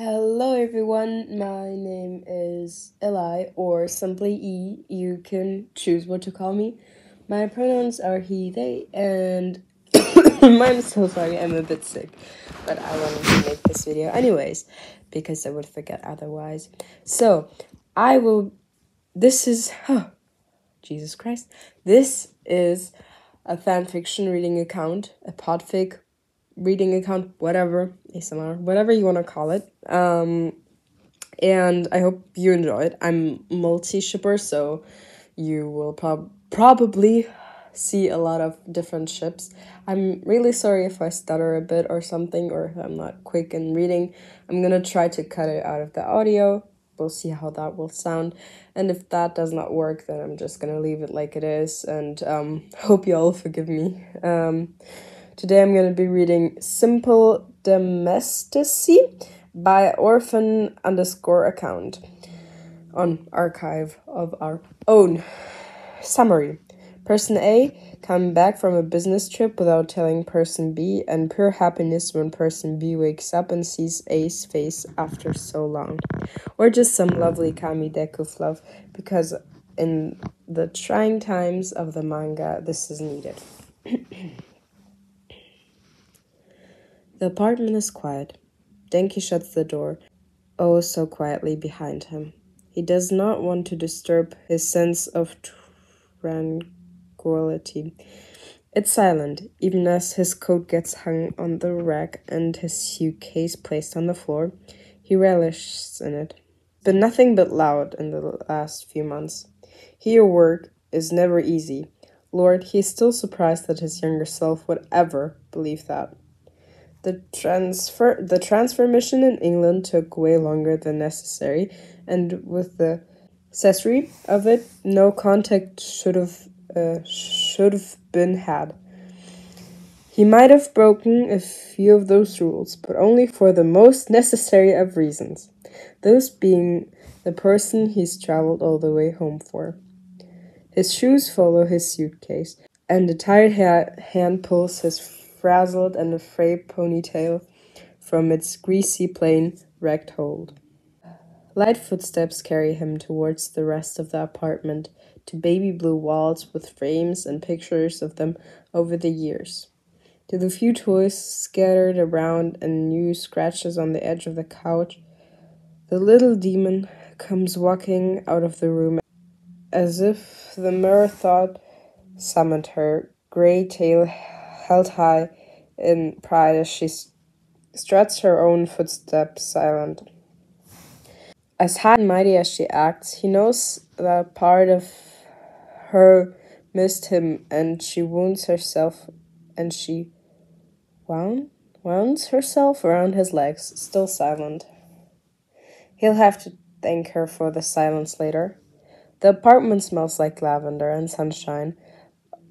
Hello everyone, my name is Eli, or simply E. You can choose what to call me. My pronouns are he, they, and I'm so sorry, I'm a bit sick, but I wanted to make this video anyways, because I would forget otherwise. So, Jesus Christ. This is a fanfiction reading account, a podfic reading account, whatever, ASMR, whatever you want to call it. And I hope you enjoy it. I'm multi-shipper, so you will probably see a lot of different ships. I'm really sorry if I stutter a bit or something, or if I'm not quick in reading. I'm gonna try to cut it out of the audio. We'll see how that will sound. And if that does not work, then I'm just gonna leave it like it is, and hope you all forgive me. Today I'm gonna be reading Simple Domesticiy by orphan_account on archive of our own. Summary. Person A coming back from a business trip without telling person B, and pure happiness when person B wakes up and sees A's face after so long. Or just some lovely kamideku fluff, because in the trying times of the manga, this is needed. The apartment is quiet. Denki shuts the door, oh so quietly behind him. He does not want to disturb his sense of tranquility. It's silent, even as his coat gets hung on the rack and his suitcase placed on the floor. He relishes in it. But nothing but loud in the last few months. Here work is never easy. Lord, he is still surprised that his younger self would ever believe that. The transfer mission in England took way longer than necessary, and with the accessory of it, no contact should have been had. He might have broken a few of those rules, but only for the most necessary of reasons, those being the person he's traveled all the way home for. His shoes follow his suitcase, and a tired hand pulls his frazzled and afraid ponytail from its greasy plain wrecked hold. Light footsteps carry him towards the rest of the apartment, to baby blue walls with frames and pictures of them over the years, to the few toys scattered around and new scratches on the edge of the couch. The little demon comes walking out of the room as if the mirror thought summoned her, gray tail held high in pride as she struts her own footsteps silent. As high and mighty as she acts, he knows that part of her missed him, and she wounds herself around his legs, still silent. He'll have to thank her for the silence later. The apartment smells like lavender and sunshine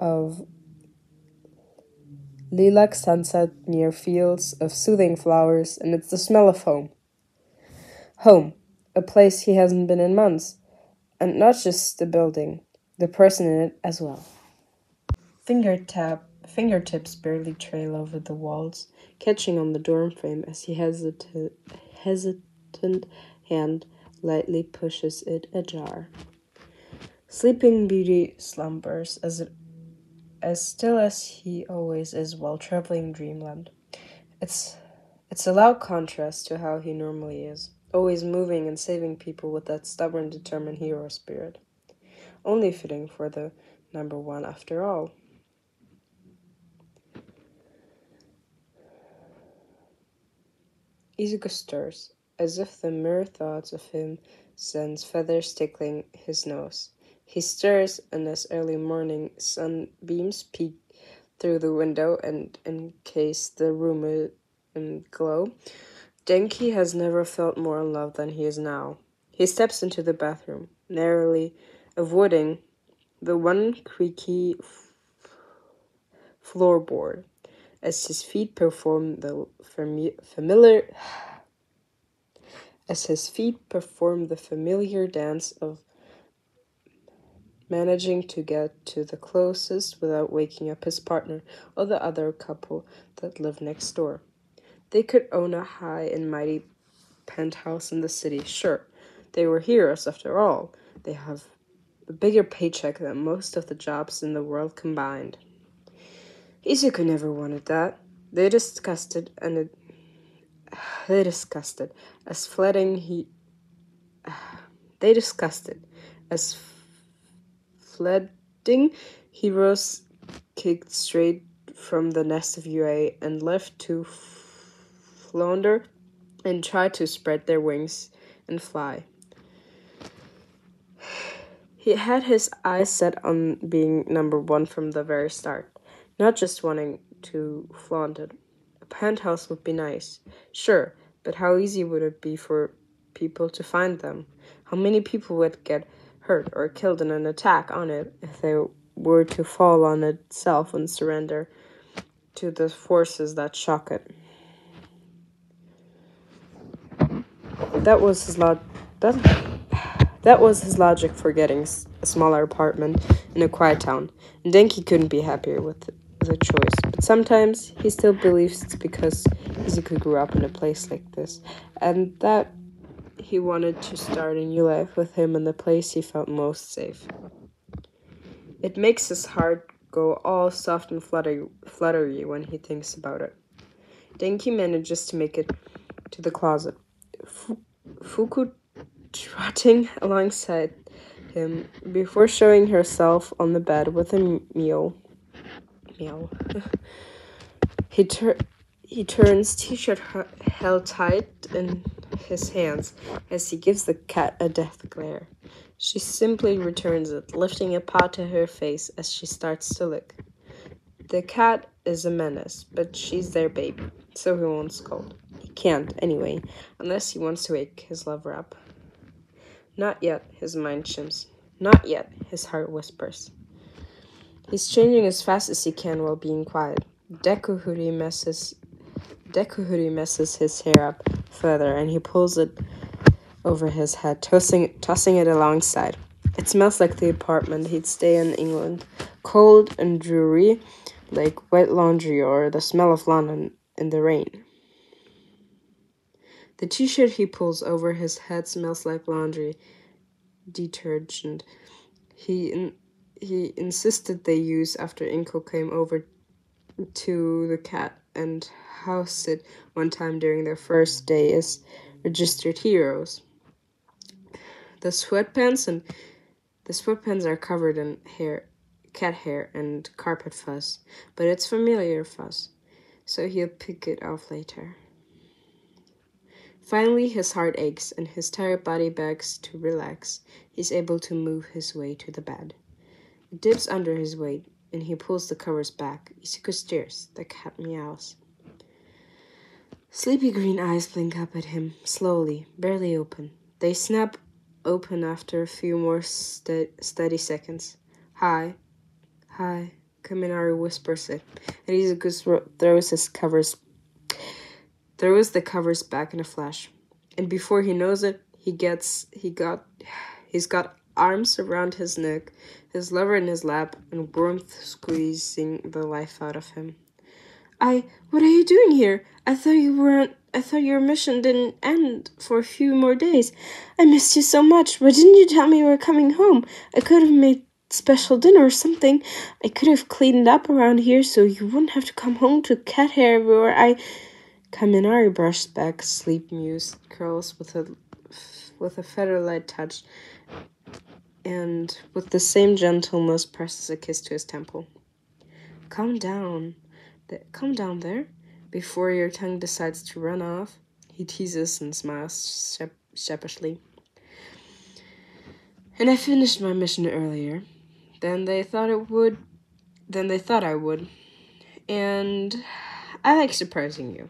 of lilac sunset near fields of soothing flowers, and it's the smell of home. Home, a place he hasn't been in months, and not just the building, the person in it as well. Fingertips barely trail over the walls, catching on the dorm frame as he hesitant hand lightly pushes it ajar. Sleeping Beauty slumbers as still as he always is while traveling dreamland. It's a loud contrast to how he normally is, always moving and saving people with that stubborn, determined hero spirit. Only fitting for the number one after all. Izuku stirs, as if the mere thoughts of him sends feathers tickling his nose. He stirs, and as early morning sunbeams peek through the window and encase the room in glow, Denki has never felt more in love than he is now. He steps into the bathroom, narrowly avoiding the one creaky floorboard, as his feet perform the familiar dance of managing to get to the closest without waking up his partner or the other couple that live next door. They could own a high and mighty penthouse in the city. Sure, they were heroes after all. They have a bigger paycheck than most of the jobs in the world combined. Izuku never wanted that. They discussed it, as flooding he. They discussed it as flooding heroes kicked straight from the nest of UA and left to flounder and try to spread their wings and fly. He had his eyes set on being number one from the very start, not just wanting to flaunt it. A penthouse would be nice, sure, but how easy would it be for people to find them? How many people would get hurt or killed in an attack on it if they were to fall on itself and surrender to the forces that shock it? That was his logic for getting a smaller apartment in a quiet town, and Denki couldn't be happier with the choice. But sometimes he still believes it's because Izuku grew up in a place like this, and that he wanted to start a new life with him in the place he felt most safe. It makes his heart go all soft and fluttery when he thinks about it. Denki manages to make it to the closet. Fuku trotting alongside him before showing herself on the bed with a meow. He turns t-shirt held tight in his hands as he gives the cat a death glare. She simply returns it, lifting a paw to her face as she starts to lick. The cat is a menace, but she's their baby, so he won't scold. He can't, anyway, unless he wants to wake his lover up. Not yet, his mind chims. Not yet, his heart whispers. He's changing as fast as he can while being quiet. Deku Hoodie messes his hair up further, and he pulls it over his head, tossing it alongside. It smells like the apartment he'd stay in England, cold and dreary, like wet laundry or the smell of London in the rain. The t-shirt he pulls over his head smells like laundry detergent. He insisted they use after Inko came over to the cat and housed it one time during their first day as registered heroes. The sweatpants are covered in cat hair and carpet fuzz, but it's familiar fuzz, so he'll pick it off later. Finally, his heart aches and his tired body begs to relax. He's able to move his way to the bed. It dips under his weight, and he pulls the covers back. Izuku stares. The cat meows. Sleepy green eyes blink up at him, slowly, barely open. They snap open after a few more steady seconds. Hi, Kaminari whispers it, and Izuku throws the covers back in a flash. And before he knows it, he's got arms around his neck, his lover in his lap, and warmth squeezing the life out of him. What are you doing here? I thought your mission didn't end for a few more days. I missed you so much. Why didn't you tell me you were coming home? I could have made special dinner or something. I could have cleaned up around here so you wouldn't have to come home to cat hair everywhere. Kaminari brushed back sleep-mused curls with a feather-light touch, and with the same gentleness presses a kiss to his temple. Calm down there, before your tongue decides to run off, he teases and smiles sheepishly. And I finished my mission earlier than they thought I would, and I like surprising you.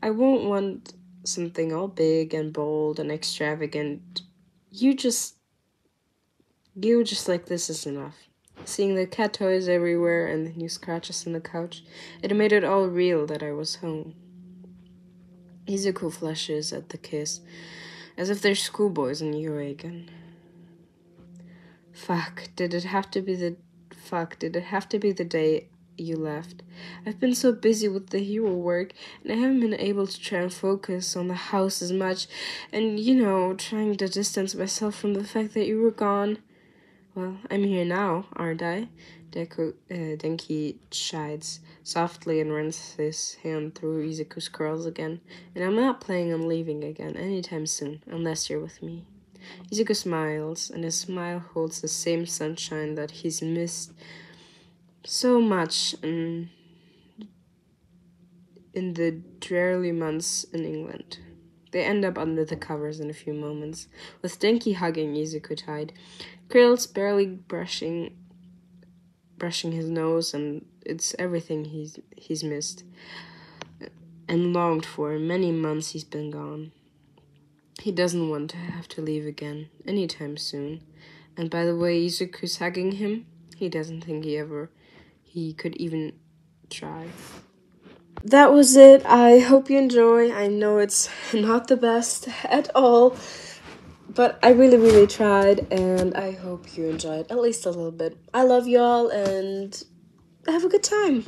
I won't want something all big and bold and extravagant. You just like this is enough. Seeing the cat toys everywhere and the new scratches on the couch, it made it all real that I was home. Izuku flushes at the kiss, as if they're schoolboys in UA again. Fuck, did it have to be the day you left. I've been so busy with the hero work, and I haven't been able to try and focus on the house as much, and, trying to distance myself from the fact that you were gone. Well, I'm here now, aren't I? Denki chides softly and runs his hand through Izuku's curls again, and I'm not planning on leaving again anytime soon, unless you're with me. Izuku smiles, and his smile holds the same sunshine that he's missed so much in the dreary months in England. They end up under the covers in a few moments, with Denki hugging Izuku tight, Krill's barely brushing his nose, and it's everything he's missed and longed for. Many months he's been gone. He doesn't want to have to leave again anytime soon. And by the way Izuku's hugging him, he doesn't think he could even try. That was it. I hope you enjoy. I know it's not the best at all, but I really, really tried, and I hope you enjoyed at least a little bit. I love y'all, and have a good time.